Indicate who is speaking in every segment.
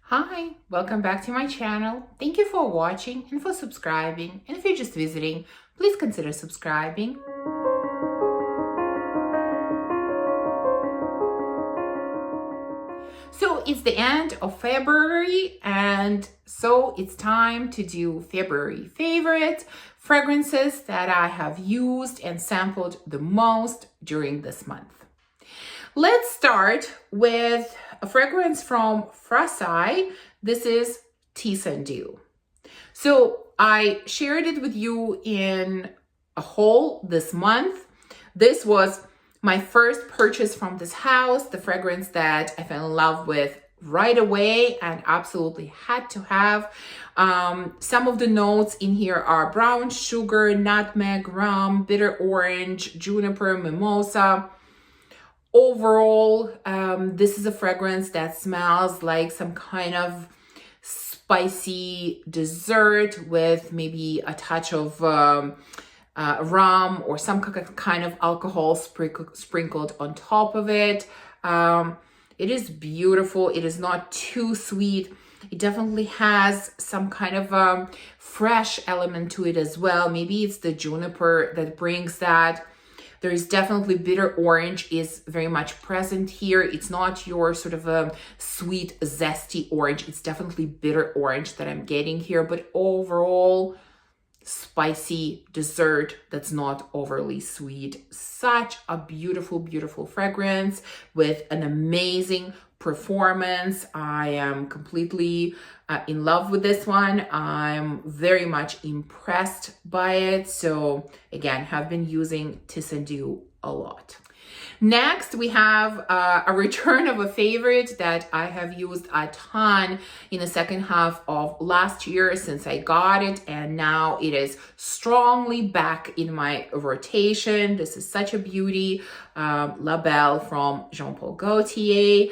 Speaker 1: Hi, welcome back to my channel. Thank you for watching and for subscribing. And if you're just visiting, please consider subscribing. So it's the end of February, and so it's time to do February favorite fragrances that I have used and sampled the most during this month. Let's start with a fragrance from Frassai. This is Teisenddu. So I shared it with you in a haul this month. This was my first purchase from this house, the fragrance that I fell in love with right away and absolutely had to have. Some of the notes in here are brown sugar, nutmeg, rum, bitter orange, juniper, mimosa. Overall, this is a fragrance that smells like some kind of spicy dessert with maybe a touch of rum or some kind of alcohol sprinkled on top of it. It is beautiful. It is not too sweet. It definitely has some kind of fresh element to it as well. Maybe it's the juniper that brings that. There is definitely bitter orange is very much present here. It's not your sort of a sweet, zesty orange. It's definitely bitter orange that I'm getting here. But overall, spicy dessert that's not overly sweet. Such a beautiful, beautiful fragrance with an amazing performance. I am completely in love with this one. I'm very much impressed by it. So again, have been using Teisenddu a lot. Next, we have a return of a favorite that I have used a ton in the second half of last year since I got it, and now it is strongly back in my rotation. This is such a beauty, La Belle from Jean-Paul Gaultier.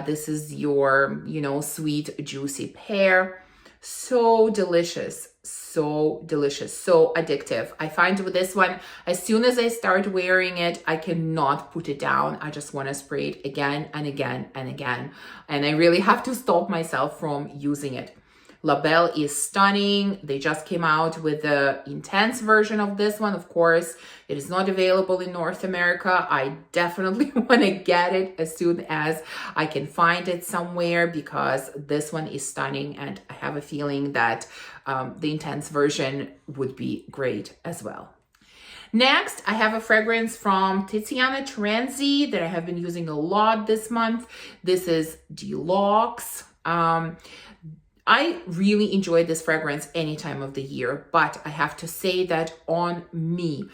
Speaker 1: This is your, sweet, juicy pear. So delicious, so delicious, so addictive. I find with this one, as soon as I start wearing it, I cannot put it down. I just want to spray it again and again and again. And I really have to stop myself from using it. La Belle is stunning. They just came out with the intense version of this one. Of course, it is not available in North America. I definitely want to get it as soon as I can find it somewhere because this one is stunning and I have a feeling that the intense version would be great as well. Next, I have a fragrance from Tiziana Terenzi that I have been using a lot this month. This is Delox. I really enjoy this fragrance any time of the year, but I have to say that on me,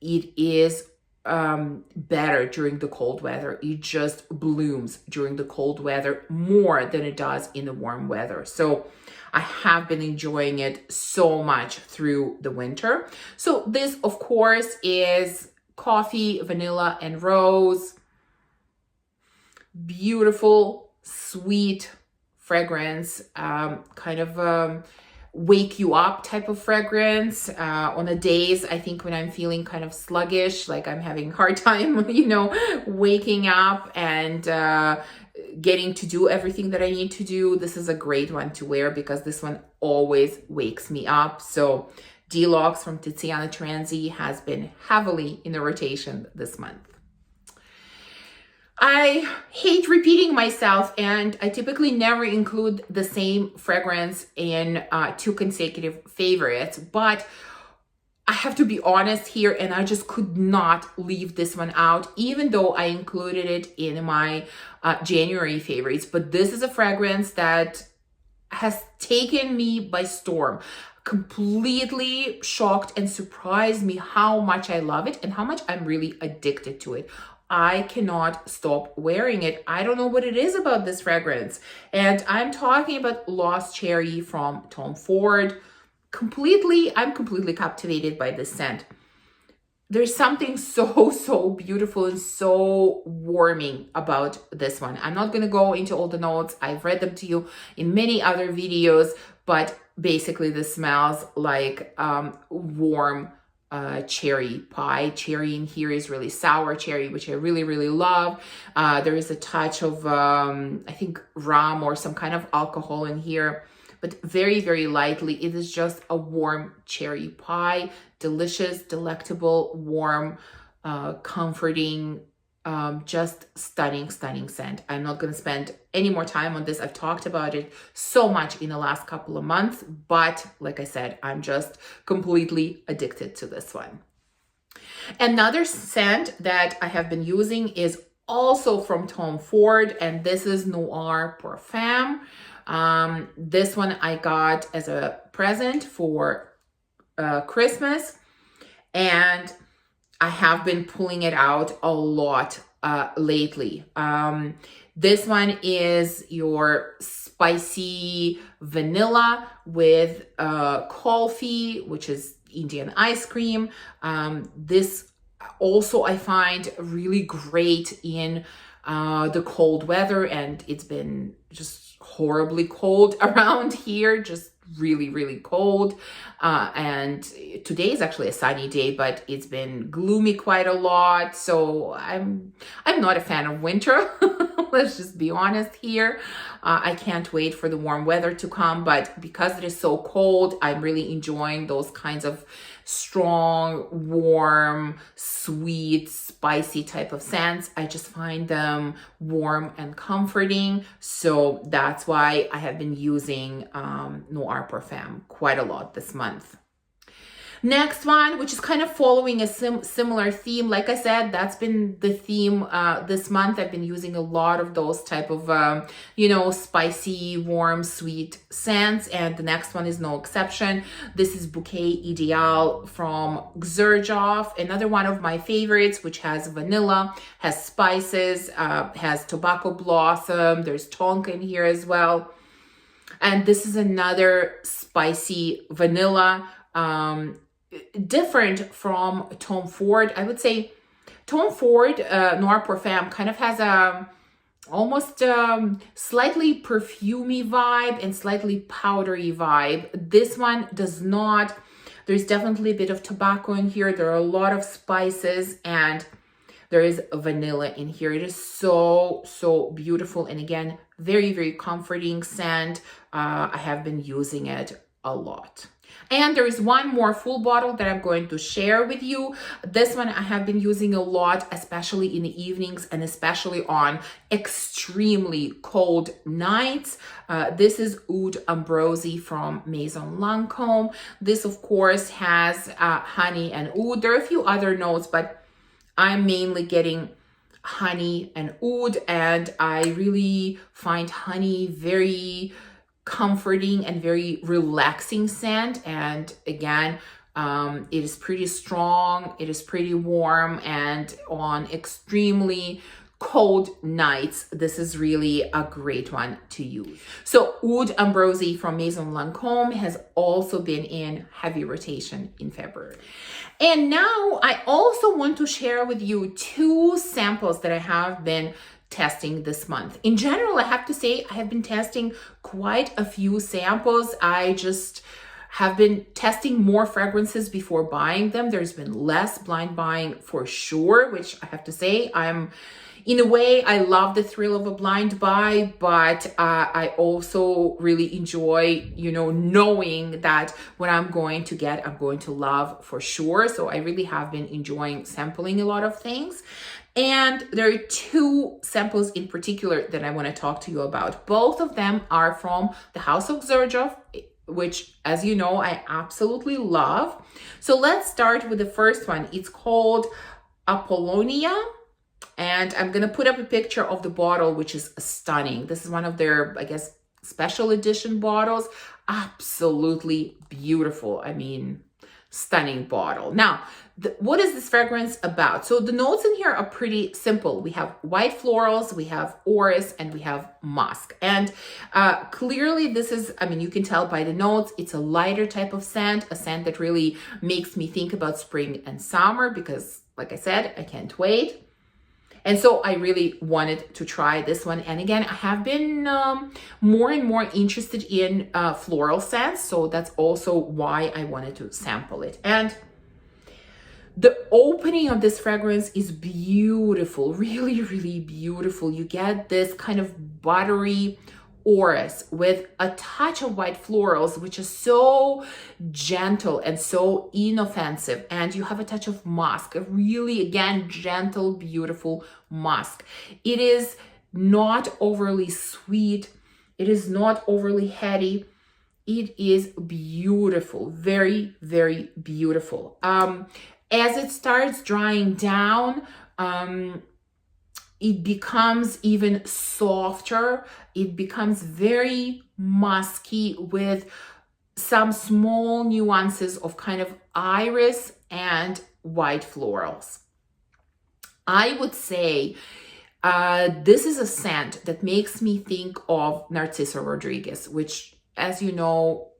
Speaker 1: it is better during the cold weather. It just blooms during the cold weather more than it does in the warm weather. So I have been enjoying it so much through the winter. So this, of course, is coffee, vanilla, and rose. Beautiful, sweet fragrance, kind of wake you up type of fragrance on the days I think when I'm feeling kind of sluggish, like I'm having a hard time waking up and getting to do everything that I need to do. This is a great one to wear because this one always wakes me up. So Delox from Tiziana Terenzi has been heavily in the rotation this month. I hate repeating myself, and I typically never include the same fragrance in two consecutive favorites, but I have to be honest here, and I just could not leave this one out, even though I included it in my January favorites. But this is a fragrance that has taken me by storm. Completely shocked and surprised me how much I love it and how much I'm really addicted to it. I cannot stop wearing it. I don't know what it is about this fragrance. And I'm talking about Lost Cherry from Tom Ford. I'm completely captivated by this scent. There's something so beautiful and so warming about this one. I'm not going to go into all the notes. I've read them to you in many other videos, but basically this smells like warm cherry pie. Cherry in here is really sour cherry, which I really, really love. There is a touch of, I think, rum or some kind of alcohol in here, but very, very lightly. It is just a warm cherry pie. Delicious, delectable, warm, comforting, just stunning, stunning scent. I'm not going to spend any more time on this. I've talked about it so much in the last couple of months, but like I said, I'm just completely addicted to this one. Another scent that I have been using is also from Tom Ford, and this is Noir Fam. This one I got as a present for Christmas, and I have been pulling it out a lot lately. This one is your spicy vanilla with coffee, which is Indian ice cream. This also I find really great in the cold weather, and it's been just horribly cold around here, just really, really cold. And today is actually a sunny day, but it's been gloomy quite a lot. So I'm not a fan of winter. Let's just be honest here. I can't wait for the warm weather to come, but because it is so cold, I'm really enjoying those kinds of strong, warm, sweet, spicy type of scents. I just find them warm and comforting. So that's why I have been using Noir Fam quite a lot this month. Next one, which is kind of following a similar theme. Like I said, that's been the theme this month. I've been using a lot of those type of, spicy, warm, sweet scents. And the next one is no exception. This is Bouquet Idial from Xerjoff. Another one of my favorites, which has vanilla, has spices, has tobacco blossom. There's tonka in here as well. And this is another spicy vanilla, different from Tom Ford. I would say Tom Ford Noir Fam kind of has a almost slightly perfumey vibe and slightly powdery vibe. This one does not. There's definitely a bit of tobacco in here. There are a lot of spices, and there is vanilla in here. It is so, so beautiful. And again, very, very comforting scent. I have been using it a lot. And there is one more full bottle that I'm going to share with you. This one I have been using a lot, especially in the evenings and especially on extremely cold nights. This is Oud Ambroisie from Maison Lancome. This, of course, has honey and oud. There are a few other notes, but I'm mainly getting honey and oud, and I really find honey very comforting and very relaxing scent. And again, it is pretty strong, it is pretty warm, and on extremely cold nights, this is really a great one to use. So Oud Ambroisie from Maison Lancome has also been in heavy rotation in February. And now I also want to share with you two samples that I have been testing this month. In general, I have to say I have been testing quite a few samples. I just have been testing more fragrances before buying them. There's been less blind buying for sure, which I have to say in a way, I love the thrill of a blind buy, but I also really enjoy, knowing that what I'm going to get, I'm going to love for sure. So I really have been enjoying sampling a lot of things. And there are two samples in particular that I want to talk to you about. Both of them are from the House of Xerjoff, which, as you know, I absolutely love. So let's start with the first one. It's called Aollinia. And I'm going to put up a picture of the bottle, which is stunning. This is one of their, I guess, special edition bottles. Absolutely beautiful. I mean, stunning bottle. Now, what is this fragrance about? So the notes in here are pretty simple. We have white florals, we have orris, and we have musk. And clearly this is, you can tell by the notes, it's a lighter type of scent, a scent that really makes me think about spring and summer because, like I said, I can't wait. And so I really wanted to try this one. And again, I have been more and more interested in floral scents. So that's also why I wanted to sample it. And The opening of this fragrance is beautiful, really, really beautiful. You get this kind of buttery orris with a touch of white florals, which is so gentle and so inoffensive. And you have a touch of musk, a really, again, gentle, beautiful musk. It is not overly sweet. It is not overly heady. It is beautiful, very, very beautiful. As it starts drying down, it becomes even softer. It becomes very musky with some small nuances of kind of iris and white florals. I would say this is a scent that makes me think of Narciso Rodriguez, which, as you know,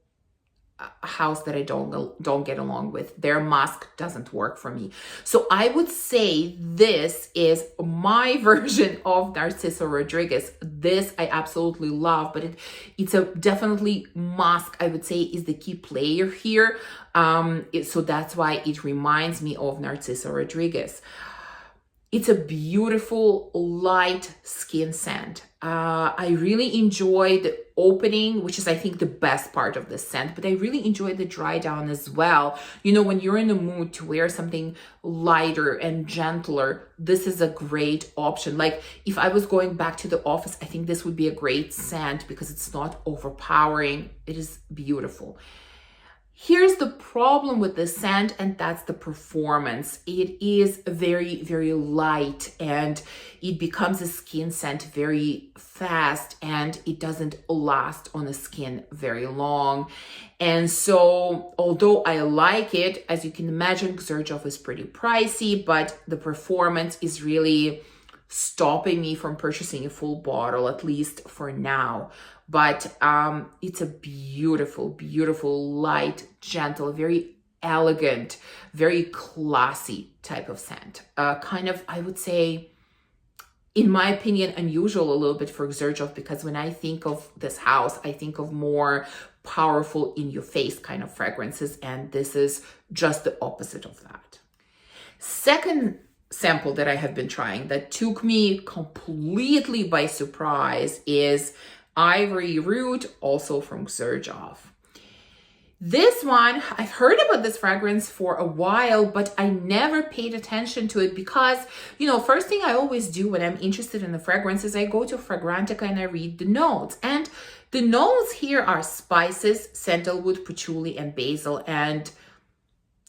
Speaker 1: a house that I don't get along with. Their musk doesn't work for me. So I would say this is my version of Narciso Rodriguez. This I absolutely love, but it's a definitely musk, I would say, is the key player here. So that's why it reminds me of Narciso Rodriguez. It's a beautiful light skin scent. I really enjoy the opening, which is, I think, the best part of the scent, but I really enjoy the dry down as well. You know, when you're in the mood to wear something lighter and gentler, this is a great option. Like if I was going back to the office, I think this would be a great scent because it's not overpowering. It is beautiful. Here's the problem with this scent, and that's the performance. It is very, very light, and it becomes a skin scent very fast, and it doesn't last on the skin very long. And so, although I like it, as you can imagine, Xerjoff is pretty pricey, but the performance is really stopping me from purchasing a full bottle, at least for now. But it's a beautiful, beautiful, light, gentle, very elegant, very classy type of scent. Kind of, I would say, in my opinion, unusual a little bit for Xerjoff, because when I think of this house, I think of more powerful, in-your-face kind of fragrances, and this is just the opposite of that. Second sample that I have been trying that took me completely by surprise is Ivory Root, also from Xerjoff. This one, I've heard about this fragrance for a while, but I never paid attention to it because, you know, first thing I always do when I'm interested in the fragrance is I go to Fragrantica and I read the notes. And the notes here are spices, sandalwood, patchouli, and basil. And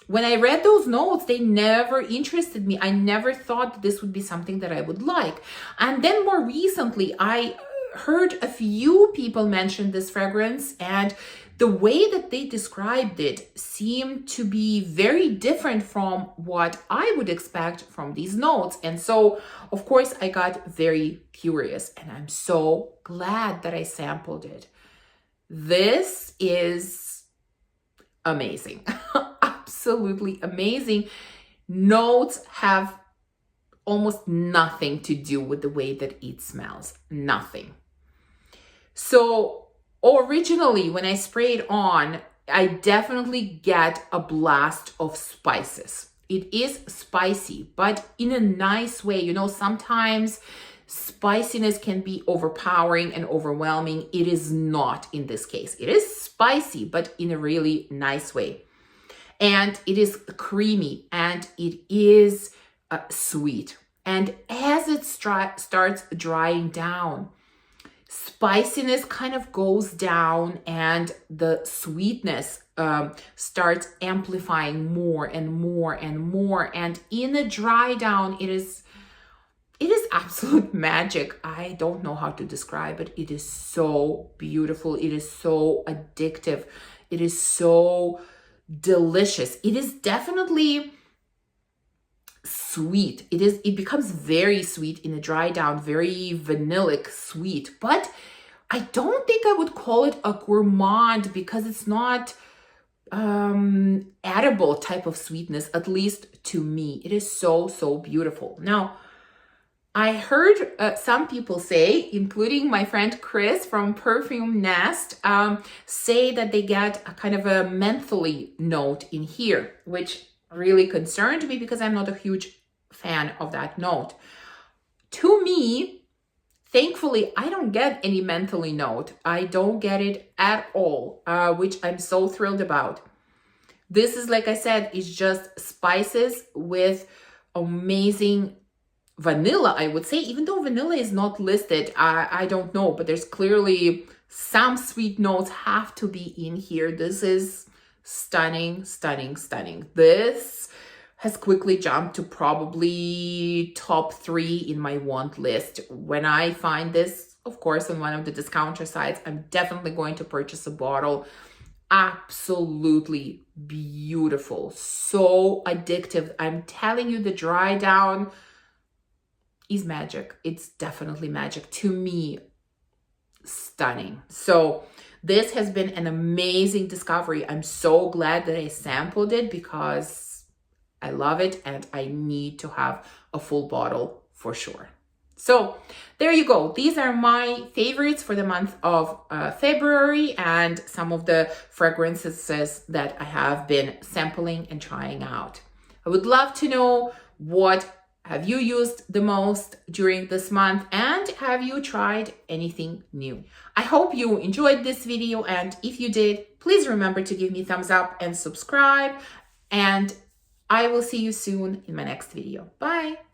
Speaker 1: when I read those notes, they never interested me. I never thought that this would be something that I would like. And then more recently, I heard a few people mention this fragrance, and the way that they described it seemed to be very different from what I would expect from these notes. And so, of course, I got very curious, and I'm so glad that I sampled it. This is amazing. Absolutely amazing. Notes have almost nothing to do with the way that it smells. Nothing. So originally, when I spray it on, I definitely get a blast of spices. It is spicy, but in a nice way. You know, sometimes spiciness can be overpowering and overwhelming. It is not in this case. It is spicy, but in a really nice way. And it is creamy, and it is sweet. And as it starts drying down, spiciness kind of goes down and the sweetness starts amplifying more and more and more. And in the dry down, it is absolute magic. I don't know how to describe it. It is so beautiful. It is so addictive. It is so delicious. It is definitely sweet. It becomes very sweet in a dry down, very vanillic sweet, but I don't think I would call it a gourmand because it's not edible type of sweetness, at least to me. It is so, so beautiful. Now, I heard some people say, including my friend Chris from Perfume Nest, say that they get a kind of a mentholy note in here, which really concerned me because I'm not a huge fan of that note. To me, thankfully, I don't get any mentally note. I don't get it at all, which I'm so thrilled about. This is, like I said, it's just spices with amazing vanilla, I would say, even though vanilla is not listed. I don't know, but there's clearly some sweet notes have to be in here. This is stunning, stunning, stunning. This has quickly jumped to probably top 3 in my want list. When I find this, of course, on one of the discounter sites, I'm definitely going to purchase a bottle. Absolutely beautiful, so addictive. I'm telling you, the dry down is magic. It's definitely magic. To me, stunning. So this has been an amazing discovery. I'm so glad that I sampled it because I love it and I need to have a full bottle for sure. So there you go. These are my favorites for the month of February and some of the fragrances that I have been sampling and trying out. I would love to know, what have you used the most during this month, and have you tried anything new? I hope you enjoyed this video, and if you did, please remember to give me a thumbs up and subscribe, and I will see you soon in my next video. Bye!